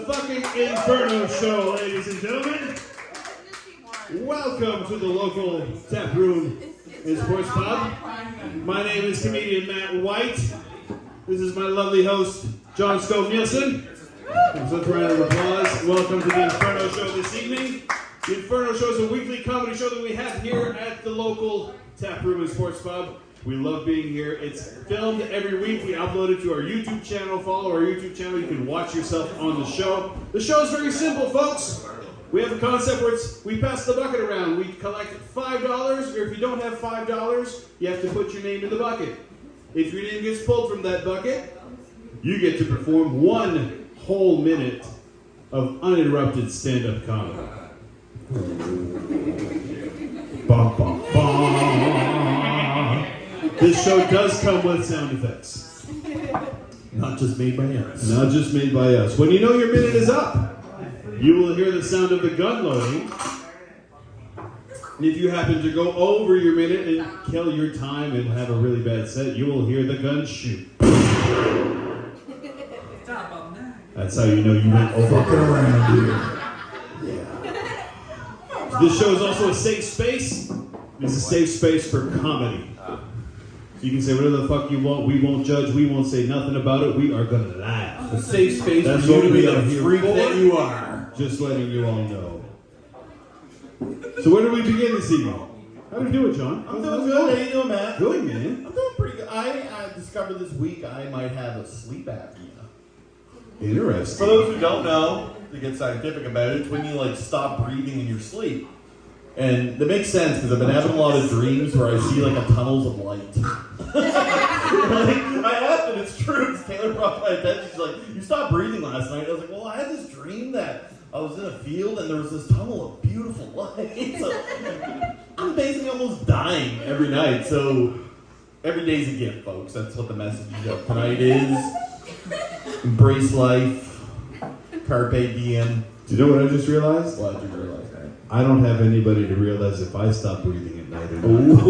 fucking Inferno Show, ladies and gentlemen. Welcome to the local tap room and sports pub. My name is comedian Matt White. This is my lovely host, John Skov-Nielsen. So a round of applause. Welcome to the Inferno Show this evening. The Inferno Show is a weekly comedy show that we have here at the local tap room and sports pub. We love being here. It's filmed every week. We upload it to our YouTube channel. Follow our YouTube channel. You can watch yourself on the show. The show is very simple, folks. We have a concept where we pass the bucket around. We collect $5, or if you don't have $5, you have to put your name in the bucket. If your name gets pulled from that bucket, you get to perform 1 whole minute of uninterrupted stand-up comedy. Bum, bum, bum. This show does come with sound effects. Not just made by us. Not just made by us. When you know your minute is up, you will hear the sound of the gun loading. And if you happen to go over your minute and kill your time and have a really bad set, you will hear the gun shoot. That's how you know you went over. Fucking around here. Yeah. This show is also a safe space. It's a safe space for comedy. You can say whatever the fuck you want. We won't judge. We won't say nothing about it. We are going to laugh. A safe space That's for you what to we be are the here freak for. that you are. Just letting you all know. So where do we begin this evening? How do we do it, John? I'm doing good. How you doing, Matt? Good, man. I'm doing pretty good. I discovered this week I might have a sleep apnea. Interesting. For those who don't know, to get scientific about it, it's when you like stop breathing in your sleep. And that makes sense because I've been having a lot of dreams where I see like a tunnels of light. I asked and it's true. It's Taylor brought my attention. She's like, "You stopped breathing last night." I was like, "Well, I had this dream that I was in a field and there was this tunnel of beautiful light." So I'm basically almost dying every night. So every day's a gift, folks. That's what the message of tonight is. Embrace life. Carpe diem. Do you know what I just realized? Well, I did realize that. I don't have anybody to realize if I stop breathing at night or not.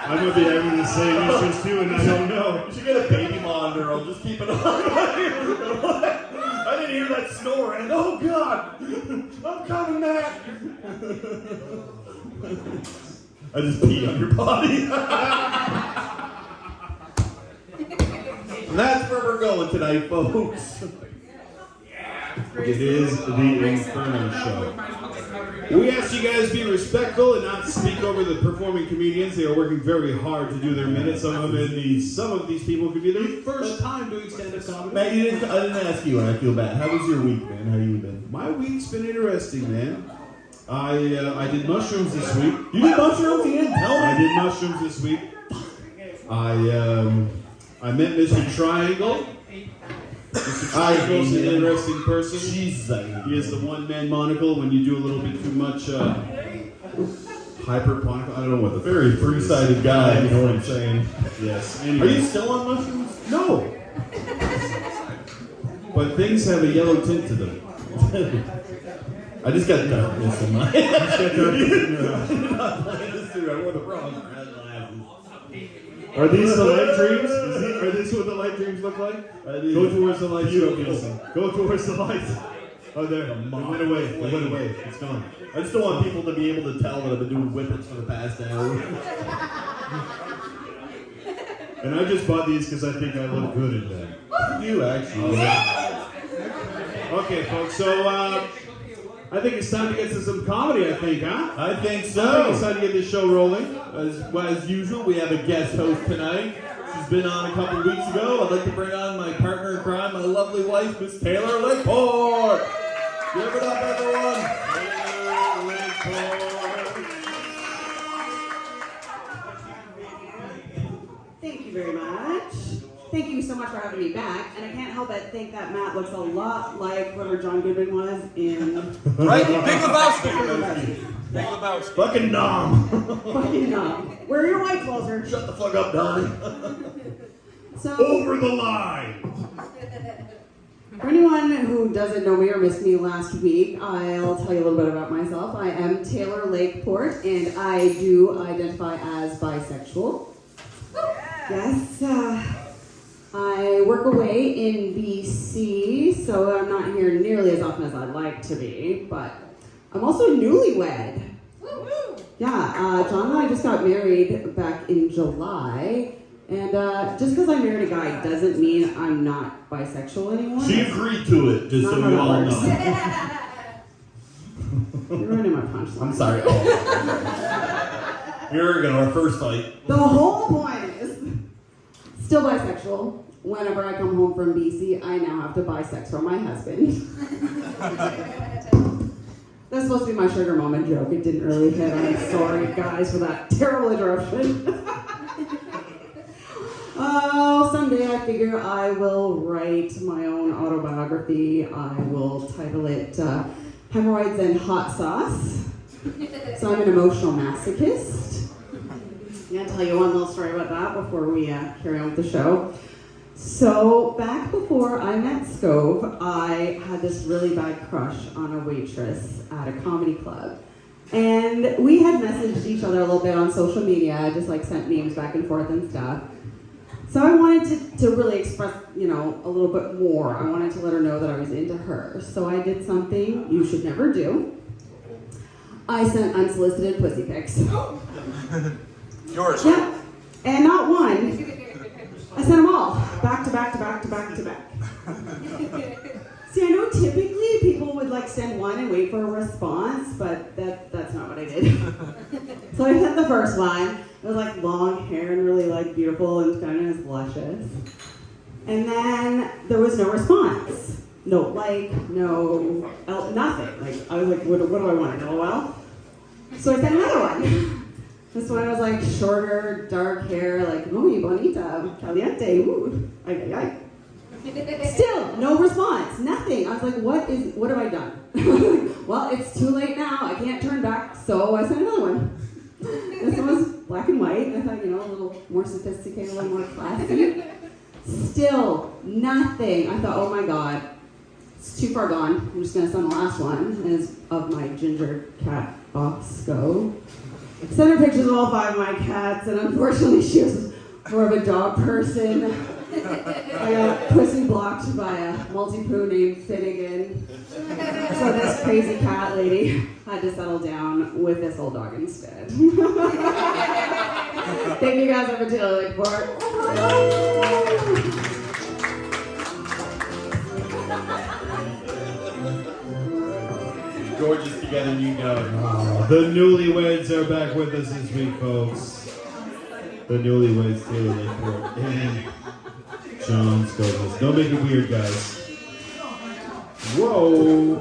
I might be having the same issues too, and I don't know. You should get a baby monitor. I'll just keep it on. I didn't hear that snoring. Oh God! I'm coming back. I just peed on your body. And that's where we're going tonight, folks. It is the Inferno Show. We ask you guys to be respectful and not speak over the performing comedians. They are working very hard to do their minutes. Some of these people could be their first time doing stand-up comedy. Matt, I didn't ask you, and I feel bad. How was your week, man? How you been? My week's been interesting, man. I did mushrooms this week. You did mushrooms? You didn't tell me. I did mushrooms this week. I met Mr. Triangle. Mr. Triangle's an interesting person. Jesus. He has the one-man monocle when you do a little bit too much hyperponic. I don't know what the Very three-sided guy, you know what I'm saying? Yes. Are you still on mushrooms? No. But things have a yellow tint to them. I just got darkness in my You're not playing this through. I wore the wrong red glasses. Are these the light dreams? Are these what the light dreams look like? Go towards the light. Go towards the light. Oh, there. It went away. It went away. It's gone. I just don't want people to be able to tell that I've been doing whippets for the past hour. And I just bought these because I think I look good in them. You actually. Okay, folks. So I think it's time to get to some comedy. I think, huh? I think I think so. it's time to get this show rolling. As usual, we have a guest host tonight. She's been on a couple weeks ago. I'd like to bring on my partner in crime, my lovely wife, Miss Taylor Lakeport. Give it up, everyone. Taylor Lakeport. Thank you very much. Thank you so much for having me back. And I can't help but think that Matt looks a lot like whoever John Goodman was in... Right? Big Lebowski. Big Lebowski. Fucking nom. Fucking no. Wear your white closer. Shut the fuck up, Don. So, Over the line. for anyone who doesn't know me or missed me last week, I'll tell you a little bit about myself. I am Taylor Lakeport, and I do identify as bisexual. Yes, I work away in BC, so I'm not here nearly as often as I'd like to be, but I'm also newlywed. Yeah, John and I just got married back in July, and just because I married a guy doesn't mean I'm not bisexual anymore. She agreed to it, just so we all know. You're ruining my punchline. I'm sorry. Oh. Here we go, our first fight. The whole point is still bisexual. Whenever I come home from BC, I now have to buy sex from my husband. That's supposed to be my sugar moment joke. It didn't really hit. I'm sorry, guys, for that terrible interruption. Oh, someday I figure I will write my own autobiography. I will title it Hemorrhoids and Hot Sauce. So I'm an emotional masochist. I'm going to tell you one little story about that before we carry on with the show. So back before I met Skov, I had this really bad crush on a waitress at a comedy club. And we had messaged each other a little bit on social media, just like sent memes back and forth and stuff. So I wanted to really express, a little bit more. I wanted to let her know that I was into her. So I did something you should never do. I sent unsolicited pussy pics. Yours. Yeah, and not one. I sent them all, back to back to back to back to back. See, I know typically people would send one and wait for a response, but that's not what I did. So I sent the first one. It was long hair and really beautiful and feminine and luscious. And then there was no response. No nothing. I was what do I want? An LOL? So I sent another one. This one was shorter, dark hair, muy bonita, caliente, ooh, ay, ay, ay. Still, no response, nothing. I was what have I done? Well, it's too late now, I can't turn back, so I sent another one. This one was black and white, I thought, a little more sophisticated, a little more classy. Still, nothing. I thought, oh my God, it's too far gone. I'm just gonna send the last one, and it's of my ginger cat, Skov. Sent her pictures of all 5 of my cats, and unfortunately she was more of a dog person. I got pussy blocked by a multi-poo named Finnegan. So this crazy cat lady had to settle down with this old dog instead. Thank you guys for tuning Lakeport. Gorgeous together, you know. The newlyweds are back with us this week, folks. The newlyweds, Taylor Lakeport and John Skov-Nielsen. Don't make it weird, guys. Whoa!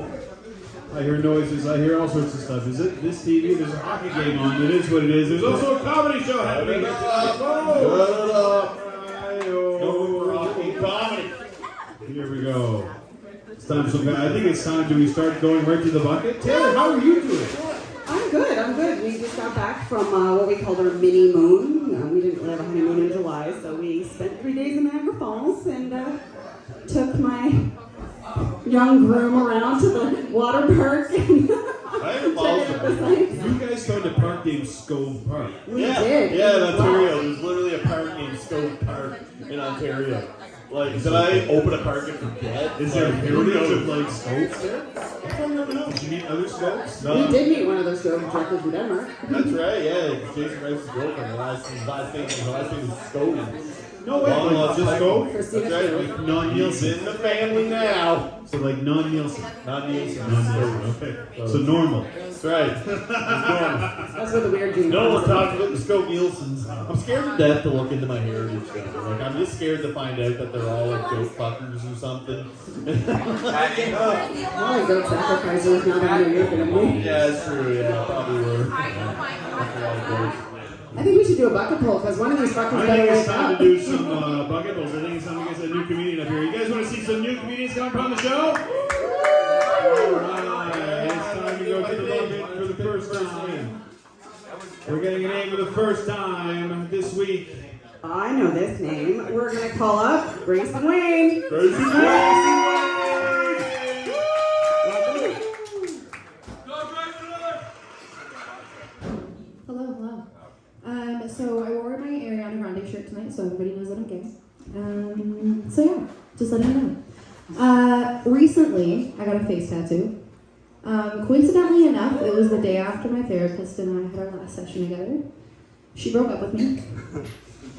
I hear noises. I hear all sorts of stuff. Is it this TV? There's a hockey game on. It is what it is. There's also a comedy show happening. Comedy. Here we go. It's time. So I think it's time. Do we start going right to the bucket? Taylor, how are you doing? I'm good. We just got back from what we called our mini moon. We didn't really have a honeymoon in July, so we spent 3 days in Niagara Falls and took my young groom around to the water park. Niagara Falls. You guys started a park named Skov Park. We did. Yeah, in Ontario. There's literally a park named Skov Park in Ontario. Did I open a park and forget? Is there a heritage of Skovs there? Did you meet other Skovs? We did meet one of those Skov directors in Denmark. That's right, yeah. Jason Rice's girlfriend. The last name is Skov. No way, just Skov? That's right. Non-Nielsen in the family now. So non-Nielsen. Non-Nielsen. Okay. So normal. That's right. It's normal. That's where the weird gene No one talks about the Skov-Nielsens. I'm scared to death to look into my heritage stuff. I'm just scared to find out that they're all goat fuckers or something. Well, goat sacrificers, not even your family. Yeah, that's true. Yeah, probably were. I think we should do a bucket poll because one of these fuckers I better think it's wake time up. to do some bucket bowls. I think it's time to get a new comedian up here. You guys want to see some new comedians come on the show? Alright, it's time to go to the bucket for the first time. We're getting a name for the first time this week. I know this name. We're going to call up Grayson Wayne. Grayson Wayne! Hello. So I wore my Ariana Grande shirt tonight, so everybody knows that I'm gay. So yeah, just letting you know. Recently, I got a face tattoo. Coincidentally enough, it was the day after my therapist and I had our last session together. She broke up with me.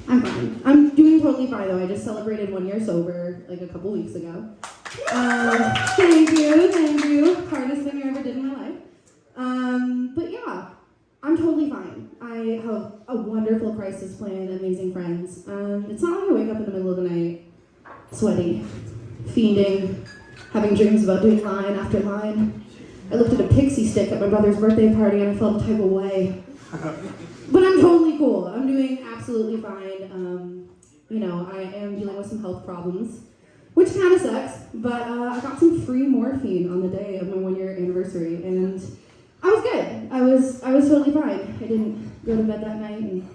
I'm fine. I'm doing totally fine though. I just celebrated 1 year sober like a couple weeks ago. Thank you. Hardest thing I ever did in my life. But yeah, I'm totally fine. I have a wonderful crisis plan, amazing friends. It's not like I wake up in the middle of the night, sweaty, fiending, having dreams about doing line after line. I looked at a pixie stick at my brother's birthday party and I felt a type of way. But I'm totally cool. I'm doing absolutely fine. I am dealing with some health problems, which kind of sucks, but I got some free morphine on the day of my 1 year anniversary, and I was good. I was totally fine. I didn't go to bed that night and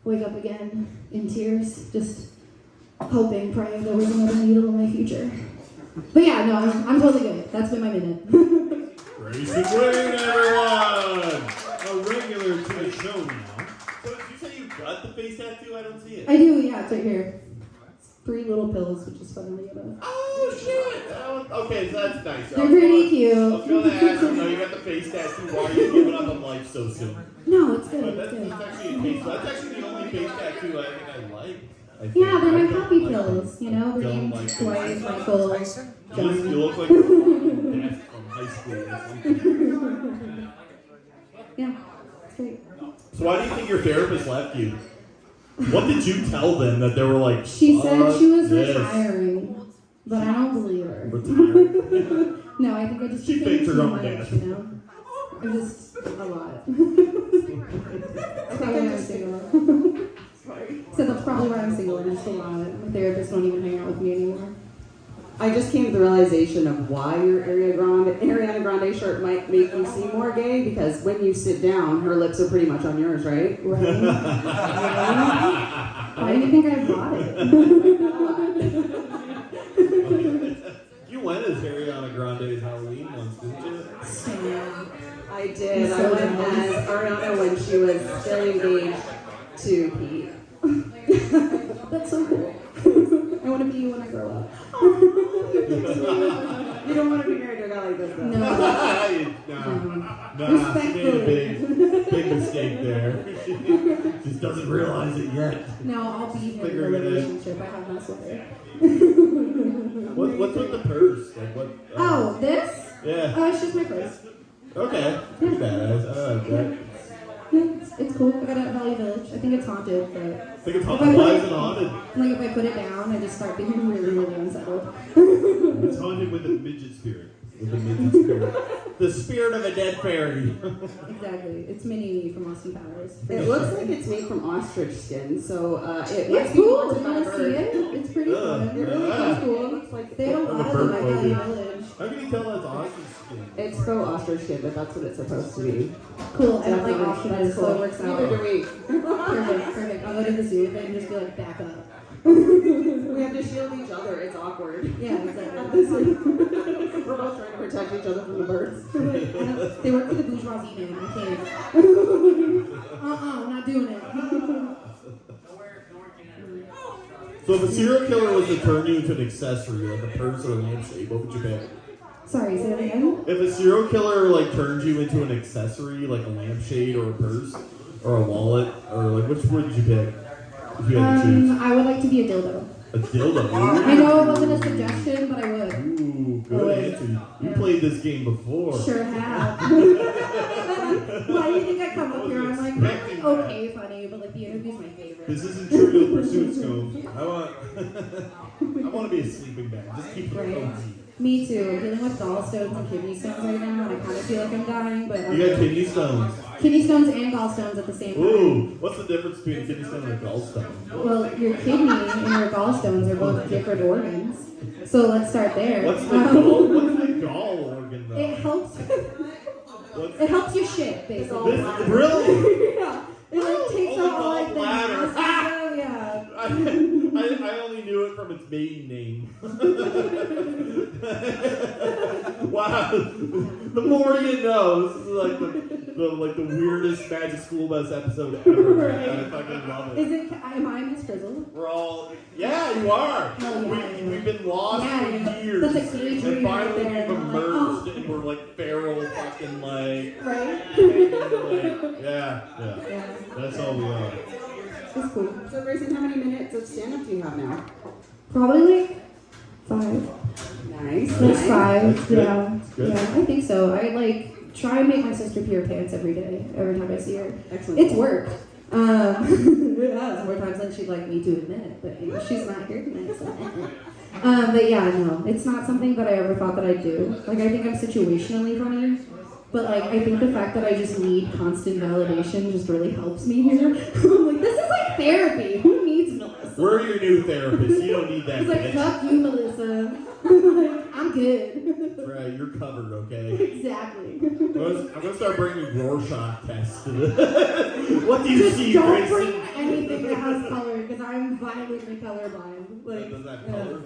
wake up again in tears, just hoping, praying there was another needle in my future. But yeah, no, I'm totally good. That's been my minute. Grayson Wayne, everyone! A regular to the show now. So did you say you got the face tattoo? I don't see it. I do, yeah, it's right here. It's 3 little pills, which is fun to get out. Oh shit! Okay, so that's nice. They're pretty cute. I was gonna ask you, you got the face tattoo. Why are you giving up on life so soon? No, it's good. But It's that's good. actually a face. That's actually the only face tattoo I think I like. Yeah, they're my I don't happy like pills. them. You know, they're I don't named like Dwight, them. Michael, You look like death from high school or something. Yeah, it's great. So why do you think your therapist left you? What did you tell them that they were like? She said she was this. retiring, but I don't believe her. Retiring? No, I think I just She became faked her too own much, death. you know? I'm just a lot. That's probably why I'm single. So that's probably why I'm single. I'm just a lot. My therapists don't even hang out with me anymore. I just came to the realization of why your Ariana Grande shirt might make you seem more gay, because when you sit down, her lips are pretty much on yours, right? Right? Why do you think I bought it? You went as Ariana Grande's Halloween once, didn't you? I did. I went as Ariana when she was still engaged to Pete. That's so cool. I want to be you when I grow up. You don't want to be married to a guy like this, though. No, she made a big mistake there. She just doesn't realize it yet. No, I'll be here in the Figuring it out. relationship. I have no sweater. What's with the purse? Like what? Oh, this? Yeah. It's just my purse. Okay. Pretty badass. I like that. Yeah, it's cool. I got it at Valley Village. I think it's haunted, but I think it's haunted. Why is it haunted? like if I put it down, I just start being really, really unsettled. It's haunted with the midget spirit. With the midget spirit. The spirit of a dead fairy. Exactly. It's Mini from Austin Powers. It looks like it's made from ostrich skin, so it It's must be cool. haunted You by a want to see bird. it? It's pretty fun. It really Yeah. is cool. It looks like They have a I'm a lot of bird them at Valley phobia. Village. How can you tell that's ostrich skin? It's faux ostrich skin, but that's what it's supposed to be. Cool. I don't like Definitely. ostriches, That's so it works Neither out. do we. Perfect. I'll go to the zoo and just be like, back up. We have to shield each other. It's awkward. Yeah, exactly. We're both trying to protect each other from the birds. They work for the bourgeoisie, man. I can't. I'm not doing it. So if a serial killer was to turn you into an accessory, like a purse or a lampshade, what would you pick? Sorry, say that again? If a serial killer like turns you into an accessory, like a lampshade or a purse or a wallet, or like which would you pick if you had to choose? I would like to be a dildo. A dildo. I know it wasn't a suggestion, but I would. Ooh, good answer. You played this game before. Sure have. Why do you think I come up here? I'm like, okay, funny, but like the interview's my favorite. This isn't Trivial Pursuit, Skov. I want to be a sleeping bag. Just keep it Right. cozy. Me too. I'm dealing with gallstones and kidney stones right now, and I kind of feel like I'm dying, but You got kidney stones. kidney stones and gallstones at the same time. Ooh, what's the difference between a kidney stone and a gallstone? Well, your kidney and your gallstones are both different organs. So let's start there. What's the gall organ though? It helps. What's It helps you shit, basically. this? Really? Yeah. It like takes Oh, out all like the gallbladder. nasty stuff, yeah. I only knew it from its maiden name. Wow. The more you know. This is like the weirdest Magic School Bus episode ever. Right. I fucking love it. Is it? Am I Miss Frizzle? We're all, yeah, you are. Oh, yeah. We've been lost Yeah, for years. that's a cage And finally right there. we've I'm like, emerged oh. and we're like feral fucking like, Right? yeah. Yeah. That's all we are. It's cool. So, Grayson, how many minutes of stand-up do you have now? Probably like 5. Nice. Like nice. 5. That's good. Yeah. That's good. Yeah, I think so. I like try and make my sister pee her pants every day, every time I see her. Excellent. It's worked. It has more times than she'd like me to admit, but you know, she's not here tonight. So. But yeah, no, it's not something that I ever thought that I'd do. Like I think I'm situationally funny, but like I think the fact that I just need constant validation just really helps me here. I'm like, this is like therapy. Who needs Melissa? We're your new therapist. You don't need that. It's like, bitch. fuck you, Melissa. Like, I'm good. Right, you're covered, okay? Exactly. I'm gonna start bringing Rorschach tests to the. What do you Just see, don't Grayson? bring anything that has color because I'm violently colorblind. Like, Does that yeah. color?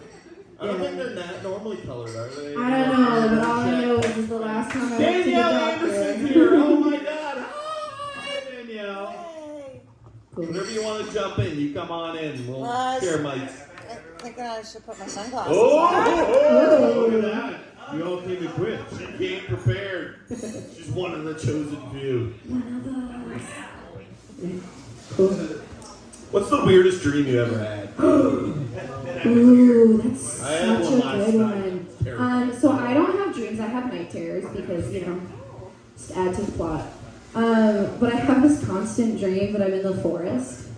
I don't think they're not normally colored, are they? I don't know, but all I know is the last time I went to the Danielle doctor. Anderson's here. Oh my God! Hi, Danielle. Cool. Whenever you want to jump in, you come on in. We'll share mics. I think I should put my sunglasses Oh, on. look at that! We all came equipped. She came prepared. She's one of the chosen few. Cool. What's the weirdest dream you ever had? Ooh, that's I had such one a last good night. one. Terrifying. So I don't have dreams. I have night terrors because just add to the plot. But I have this constant dream that I'm in the forest,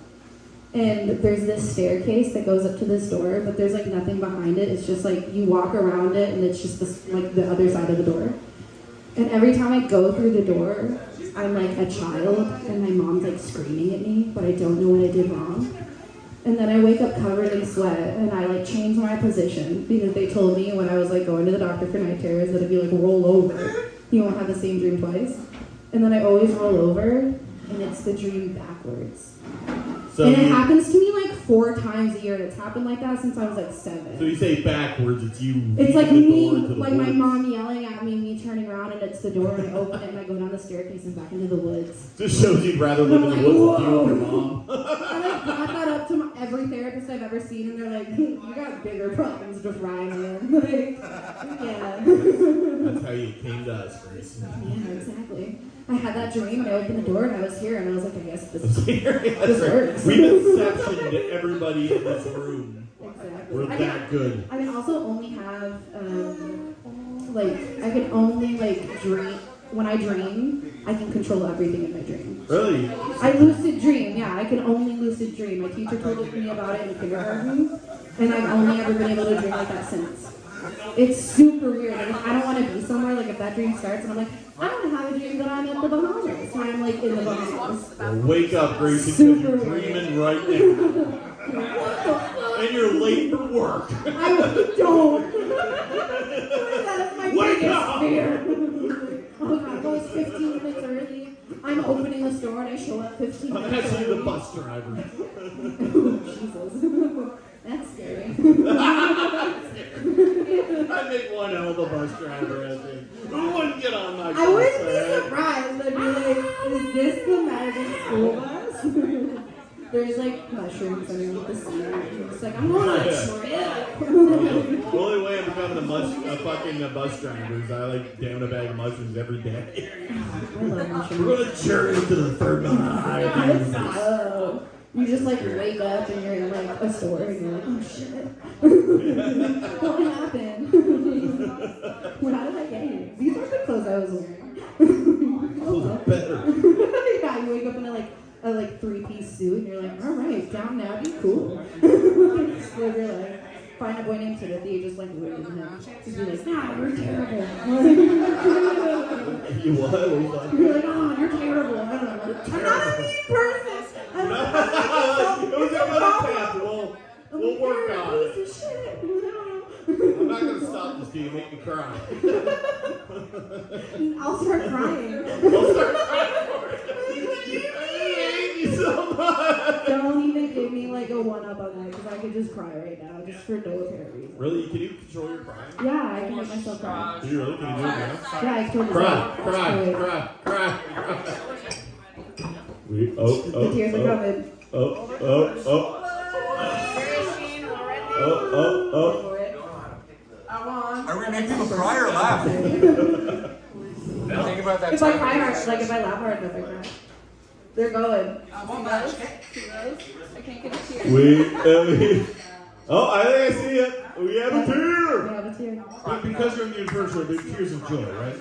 and there's this staircase that goes up to this door, but there's like nothing behind it. It's just like you walk around it, and it's just this, like the other side of the door. And every time I go through the door, I'm like a child, and my mom's like screaming at me, but I don't know what I did wrong. And then I wake up covered in sweat, and I like change my position because they told me when I was like going to the doctor for night terrors that if you like roll over, you won't have the same dream twice. And then I always roll over, and it's the dream backwards. So And it you, happens to me like 4 times a year, and it's happened like that since I was like 7. so you say backwards, it's you. It's like leaving the me, door into the like my woods. mom yelling at me, me turning around, and it's the door, and I open it, and I go down the staircase and back into the woods. Just shows you'd rather live in the woods with you and your mom. I like brought that up to every therapist I've ever seen, and they're like, you got bigger problems to fry, man. Like, yeah. That's how you came to us, Grace. Yeah, exactly. I had that dream, and I opened the door, and I was here, and I was like, I guess this That's right. works. We've inceptioned everybody in this room. Exactly. We're that good. I can also only have, I can only, dream. When I dream, I can control everything in my dream. Really? I lucid dream, yeah, I can only lucid dream. My teacher told me about it in kindergarten, and I've only ever been able to dream like that since. It's super weird. Like, if I don't want to be somewhere, like if that dream starts and I'm like, I want to have a dream that I'm in the Bahamas, and I'm like in the Bahamas. Well, wake up, Grace, because Super you're dreaming right now. And you're late for work. I don't. That's my Wake biggest up! fear. Oh god, I was 15 minutes early. I'm opening the store and I show up 15 I'm minutes actually early. the bus driver. Oh, Jesus. That's scary. I make one hell of a bus driver, I think. Who wouldn't get on my bus? I wouldn't be right? surprised. I'd be like, is this the magic school bus? There's like mushrooms underneath the seat. It's like, I'm going on a trip. The only way I'm becoming a fucking bus driver is I like down a bag of mushrooms every day. I love mushrooms. We're gonna journey to the third mountain. Oh, you just like wake up and you're in like a store and you're like, oh shit. What happened? How did I get here? These are the clothes I was wearing. Those are better. Yeah, you wake up in a 3-piece suit and you're like, all right, down now, be cool. Live your life. Find a boy named Timothy, you just like ruin him. Just be like, nah, you're terrible. You what? What was that? You're like, oh, you're terrible. I don't know. I'm not a mean person. I'm not It was a good attempt. We'll work on it. piece of shit. I'm not gonna stop this till you make me cry. I'll start crying. I'll start crying for it. I hate you so much. Don't even give me like a a one-up on that because I could just cry right now, just for no apparent reason. Really? Can you control your crying? Yeah, I can make myself cry. Can you really? Can you do it now? Yeah, I totally Cry. We, The tears are coming. Are we gonna make people cry or laugh? Think about that If I cry hard, like if I laugh hard enough, I cry. They're going. I can't get a tear. Oh, I think I see it. We have a We tear. have a tear. But because you're in the Inferno Show, they're tears of joy, right?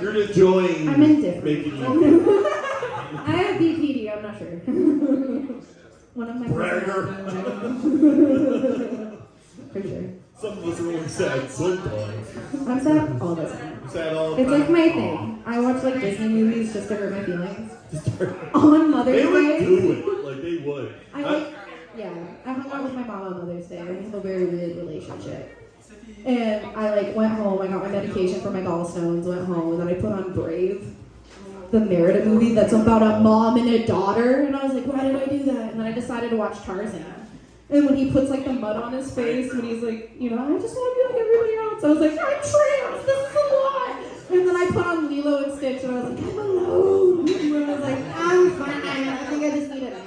You're enjoying I'm indifferent. making you. I have BPD, I'm not sure. One of my Bragger. For sure. Some of us are really sad sometimes. I'm sad all the time. Sad all the It's time. like my thing. I watch like Disney movies just to hurt my feelings. On Mother's They would Day. do it. Like, they would. I hung out with my mom on Mother's Day. We have a very weird relationship. And I like went home, I got my medication for my gallstones, went home, and then I put on Brave, the Merida movie that's about a mom and a daughter, and I was like, why did I do that? And then I decided to watch Tarzan. And when he puts like the mud on his face, when he's like, you know, I just want to be like everybody else, I was like, I'm trans, this is a lot. And then I put on Lilo and Stitch, and I was like, I'm alone. And I was like, I'm fine, I think I just need a nap.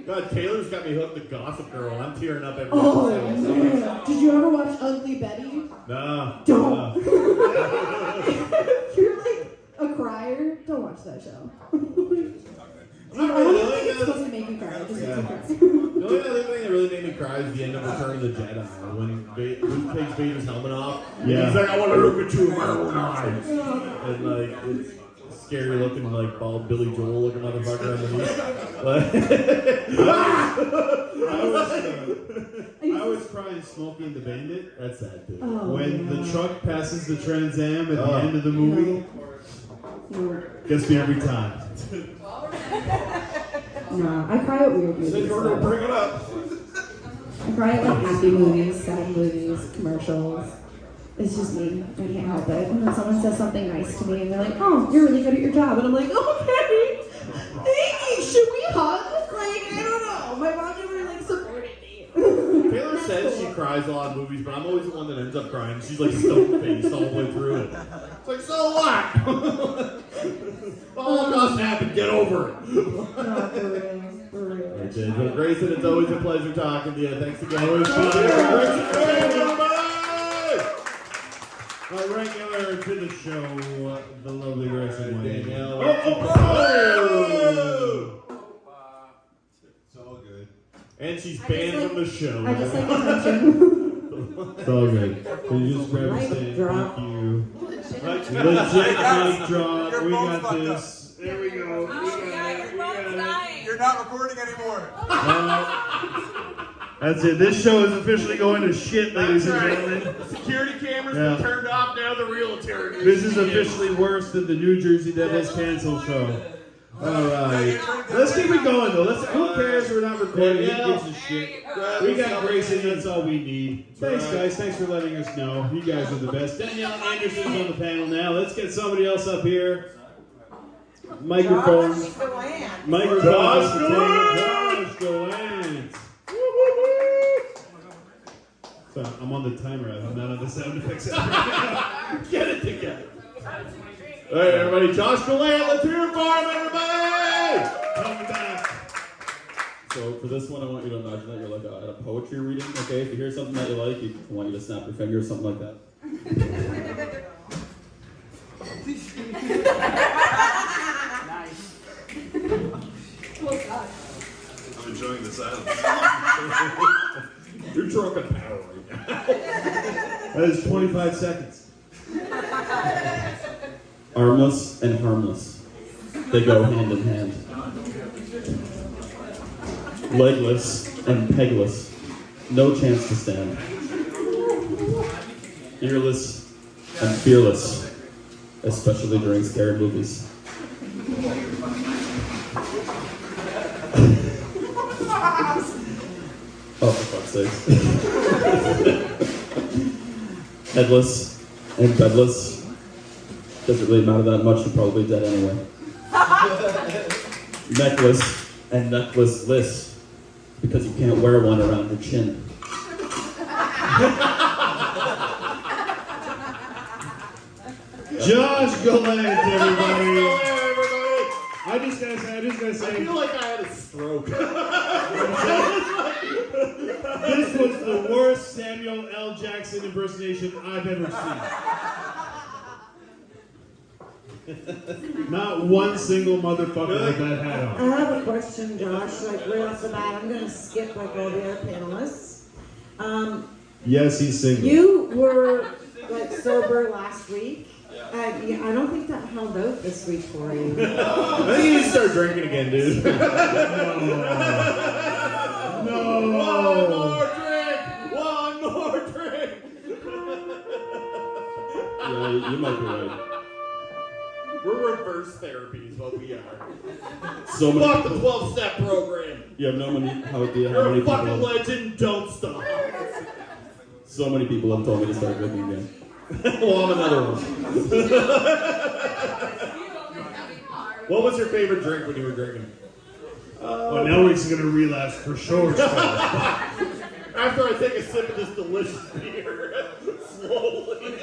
God, Taylor's got me hooked to Gossip Girl. I'm tearing up every Oh, episode. man. Did you ever watch Ugly Betty? No. Don't. You're like a crier. Don't watch that show. I don't think it's supposed to make you cry. It just makes you cry. The only other thing that really made me cry is the end of Return of the Jedi. When Luke takes Vader's helmet off. Yeah. He's like, I want to look at you in my own eyes. And like, it's scary looking, like bald Billy Joel looking motherfucker underneath. I was crying Smokey and the Bandit. That's sad, dude. Oh, When yeah. the truck passes the Trans Am at the end of the movie, No. gets me every time. No, I cry at weird movies. Bring it up. I cry at like happy movies, sad movies, commercials. It's just me. I can't help it. And then someone says something nice to me and they're like, oh, you're really good at your job. And I'm like, okay. Thank you. Should we hug? Like, I don't know. My mom never like supported me. Taylor says she cries a lot in movies, but I'm always the one that ends up crying. She's like stone-faced all the way through it. It's like, so what? Holocaust happened, get over it. No, for real. For real. Okay, so Grayson, it's always a pleasure talking to you. Thanks again. Our regular to the show, the lovely Grayson Wayne. Danielle. It's all good. And she's banned from the show. I just like attention. It's all good. Can you just grab a Mic stand? drop. Thank you. Legit mic drop. We got this. There we go. We got it. You're not recording anymore. That's it. This show is officially going to shit, ladies and gentlemen. Security cameras Yeah. been turned off. Now the real interrogation. This is officially worse than the New Jersey Devils cancel show. All right. Let's keep it going, though. Who cares? We're not recording. Who gives a shit? We got Grayson. That's all we need. Thanks, guys. Thanks for letting us know. You guys are the best. Danielle Anderson's on the panel now. Let's get somebody else up here. Microphone. Josh Deland. Microphone. Josh Josh Gallant. So I'm on the timer. I'm not on the sound effects. Get it together. All right, everybody. Josh Gallant, let's hear it for him, everybody. Coming back. So for this one, I want you to imagine that you're like at a poetry reading. Okay, if you hear something that you like, I want you to snap your finger or something like that. I'm enjoying the silence. You're drunk on power right now. That is 25 seconds. Armless and harmless, they go hand in hand. Legless and pegless, no chance to stand. Earless and fearless, especially during scary movies. Oh, for fuck's sake. Headless and bedless. Doesn't really matter that much, you're probably dead anyway. necklace and necklaceless because you can't wear one around your chin. Josh Gallant, everybody. I just gotta say. I feel like I had a stroke. This was the worst Samuel L. Jackson impersonation I've ever seen. Not one single motherfucker with that hat I on. have a question, Josh, like right off the bat. I'm going to skip like all the other panelists. Yes, he's single. You were like sober last week. Yeah, I don't think that held out this week for you. I think you need to start drinking again, dude. No. One more drink. Yeah, you might be right. We're reverse therapy is what we are. So many Fuck the people, 12-step program. you have no idea how many You're a fucking people. legend. Don't stop. So many people have told me to start drinking again. Well, I'm another one. What was your favorite drink when you were drinking? Well, now he's gonna relapse for sure. After I take a sip of this delicious beer, slowly.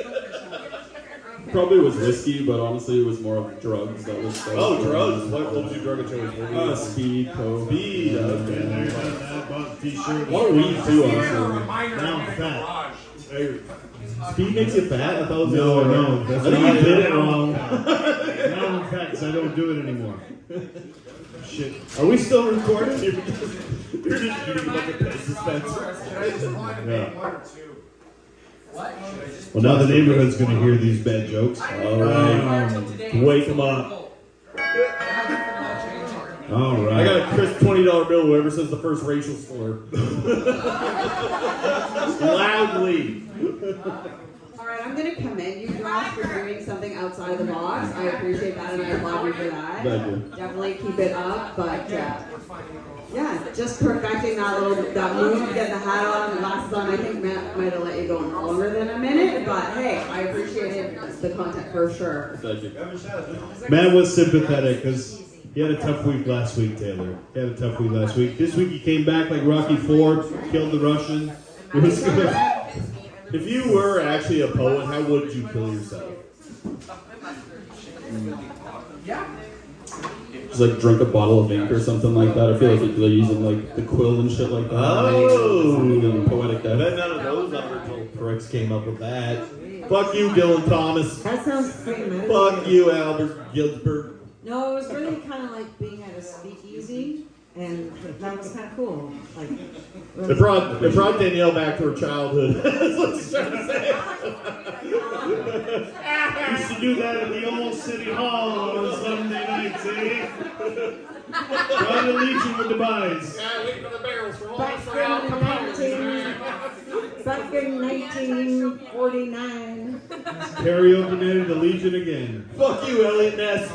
Probably was whiskey, but honestly, it was more of drugs. That was. Oh, drugs. What was your drug of choice? Speed, coke. Speed. T-shirt. What are we doing? Now I'm fat. Hey, speed makes you fat? I thought it was the No, other way no, around. that's I think not you did it. it wrong. Now I'm fat because I don't do it anymore. Shit. Are we still recording? You're just eating like a pet dispenser. Yeah. Well, now the neighborhood's gonna hear these bad jokes. All right. Wake them up. All I right. got a crisp $20 bill, whoever says the first racial slur. Loudly. All right, I'm going to commend you, Josh, for doing something outside of the box. I appreciate that, and I applaud you for that. Thank you. Definitely keep it up, but yeah, just perfecting that move, get the hat on, the glasses on. I think Matt might have let you go longer than a minute, but hey, I appreciated the content for sure. Thank you. Matt was sympathetic because he had a tough week last week, Taylor. He had a tough week last week. This week he came back like Rocky IV, killed the Russian. It was good. If you were actually a poet, how would you kill yourself? Just like drink a bottle of ink or something like that. I feel like they're using like the quill and shit like that. Oh. Poetic I death. bet none of those unoriginal pricks came up with that. Fuck you, Dylan Thomas. That sounds pretty meditative. Fuck you, Albert Ginsberg. No, it was really kind of like being at a speakeasy, and that was kind of cool. Like, It brought Danielle back to her childhood. That's what she's trying to say. Used to do that at the old city hall on Sunday nights, eh? Trying to Legion with the buys. Wait for the barrels for back in 1949. Karaoke night at the Legion again. Fuck you, Elliot Ness.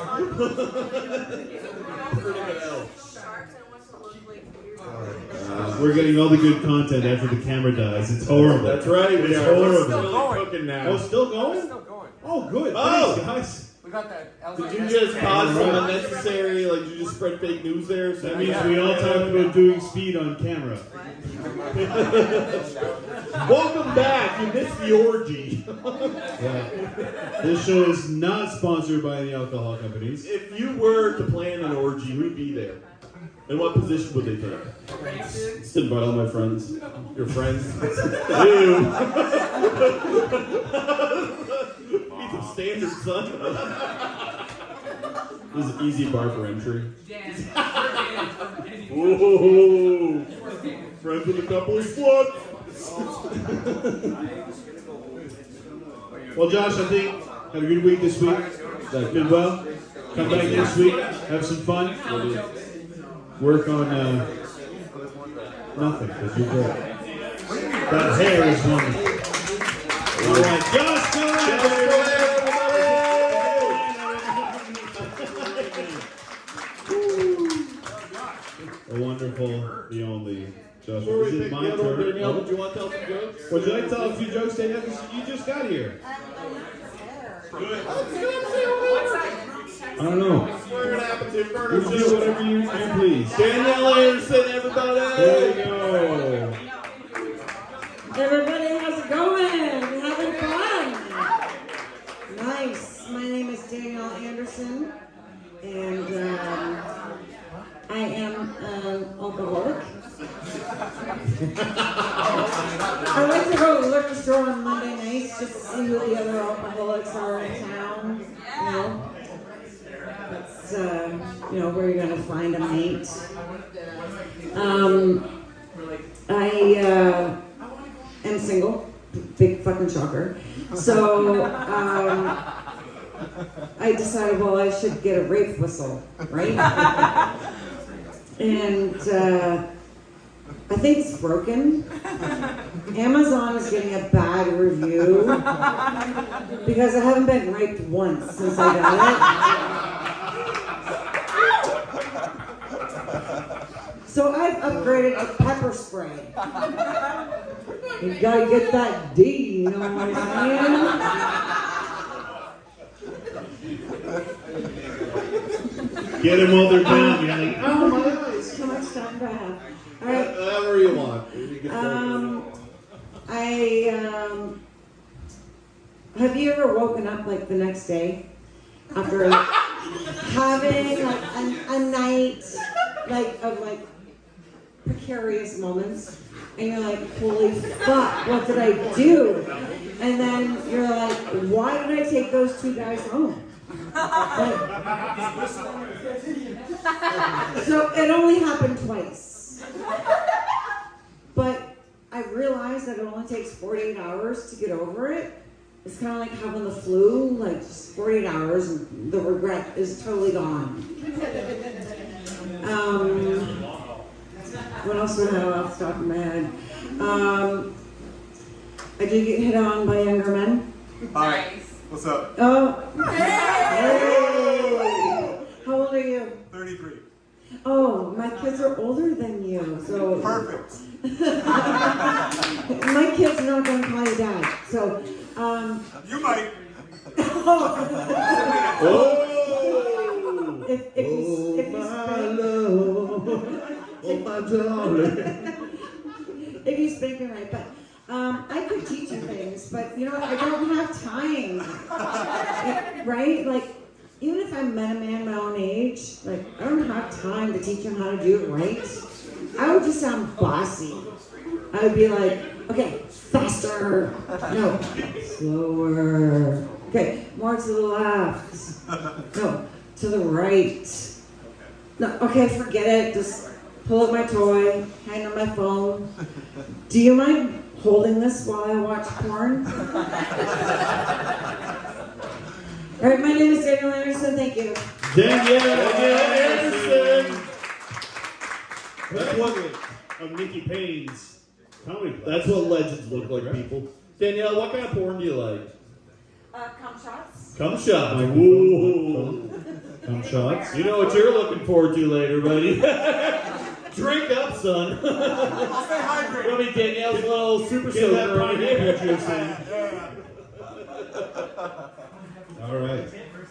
We're getting all the good content after the camera dies. It's horrible. That's right. It's We're horrible. still cooking now. Oh, still going? Still going. Oh, good. Oh. Thanks, guys. We got that. Did you just cause some unnecessary, like, did you just spread fake news there? That means we all talked about doing speed on camera. Welcome back. You missed the orgy. Yeah. This show is not sponsored by any alcohol companies. If you were to plan an orgy, who'd be there? And what position would they take? Just invite all my friends. Your friends? Ew. Need some standards, son. This is an easy bar for entry. Whoa. Friends with a couple of sluts. Well, Josh, I think had a good week this week. Did well. Come back next week. Have some fun. Work on nothing, because you're great. That hair is wonderful. All right, Josh, go A wonderful, the only Josh. Before we Is it pick my the other one, turn? Danielle, would you want to tell some jokes? Would you like to tell a few jokes, Danielle? Because you just got here. I don't know. I swear it happened to Inferno You do Show. whatever you please. Danielle Anderson, everybody! There you go. Everybody, how's it going? Having fun? Nice. My name is Danielle Anderson, and I am an alcoholic. I like to go to the liquor store on Monday nights just to see who the other alcoholics are in town. You know, that's where you're gonna find a mate. I am single. Big fucking shocker. So I decided, well, I should get a rape whistle, right? And I think it's broken. Amazon is getting a bad review because I haven't been raped once since I got it. So I've upgraded to pepper spray. You gotta get that D, you know what I'm saying? Get them while they're down. You're like, oh my eyes. Too much time to have. All right. Whatever you want. Have you ever woken up like the next day after like, having like a night of precarious moments, and you're like, holy fuck, what did I do? And then you're like, why did I take those two guys home? So it only happened twice. But I realized that it only takes 48 hours to get over it. It's kind of like having the flu, like just 48 hours and the regret is totally gone. What else would I have off the top of my head? I did get hit on by younger men. Hi. What's up? Oh. Hey. How old are you? 33. Oh, my kids are older than you, so. Perfect. My kids are not going to call you dad, so. You might. If you speak it right, but I could teach you things, but you know what? I don't have time, right? Like, even if I met a man my own age, like I don't have time to teach him how to do it right. I would just sound bossy. I would be like, okay, faster. No, slower. Okay, more to the left. No, to the right. No, okay, forget it. Just pull up my toy, hand on my phone. Do you mind holding this while I watch porn? All right, my name is Danielle Anderson. Thank you. Danielle Anderson. That's one of Nikki Payne's comedy. That's what legends look like, people. Danielle, what kind of porn do you like? Cum shots. Cum shots. Woo. Come shots. You know what you're looking forward to later, buddy. Drink up, son. I'll stay hydrated. Let me Danielle's little super Get that soaker right here. pineapple juice in. All right.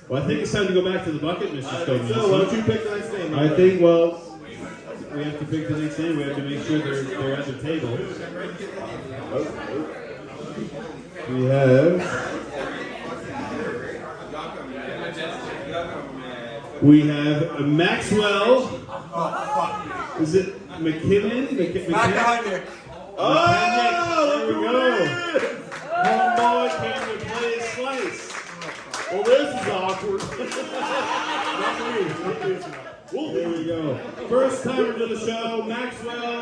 Well, I think it's time to go back to the bucket, Mr. Skov-Nielsen. So, why don't you pick the next name? I think, well, we have to pick the next name. We have to make sure they're at the table. We have Maxwell. Oh, Is it McKinnon? Back behind Nick. There we go. Homeboy came to play his slice. Well, this is awkward. Not for you. There we go. First timer to the show, Maxwell.